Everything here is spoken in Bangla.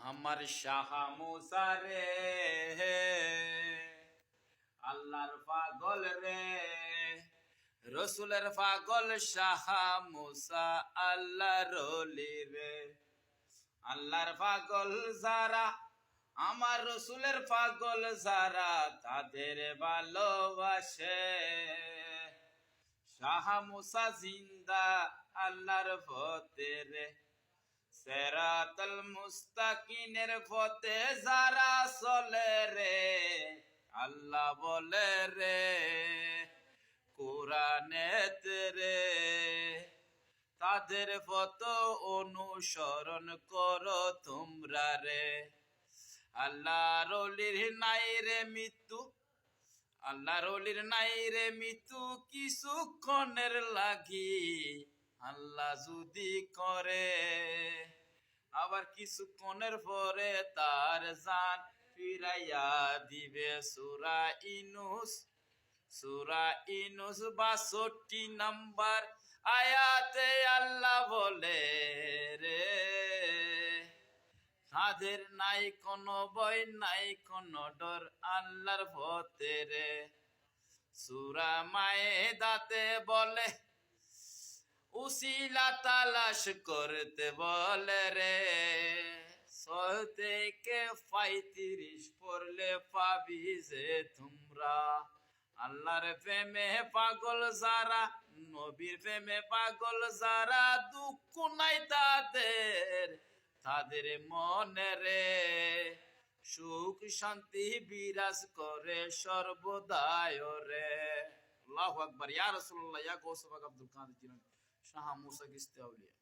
আমার শাহ মুসা রে আল্লাহর পাগল রে, রসুলের পাগল শাহ মুসা আল্লাহর ওলি রে। আল্লাহর পাগল যারা, আমার রসুলের পাগল যারা, তাদের ভালোবাসে। শাহ মুসা জিন্দা আল্লাহর পথে রে, সিরাতাল মুস্তাকিমের পথে যারা চলে রে, আল্লাহ বলে রে কোরআনেতে রে, তাদের পথ অনুসরণ করো তোমরা রে। আল্লাহর ওলির নাই রে মৃত্যু, আল্লাহর ওলির নাই রে মৃত্যু, কিছুক্ষণের লাগি আল্লাহ যদি করে, আবার কিছুক্ষণের পরে তার জান ফিরাইয়া দিবে। সূরা ইউনূস, সূরা ইউনূস ৬২ নম্বর আয়াতে আল্লাহ বলে রে, তাদের নাই কোনো ভয় নাই কোনো ডর আল্লাহর পথে রে। সূরা মায়েদাতে বলে উসিলা তালাশ করতে বলে রে, ৬ থেকে ৩৫ পড়লে পাবি যে তোমরা। আল্লাহর প্রেমে পাগল যারা, নবীর প্রেমে পাগল যারা, দুঃখ নাই তাদের, তাদের মনে রে সুখ শান্তি বিরাজ করে সর্বদায় রে। আল্লাহু আকবার। ইয়া রাসূলুল্লাহ, ইয়া গৌস পাক আব্দুল কাদের জিলানী, শাহ মুসা চিশতি আউলিয়া।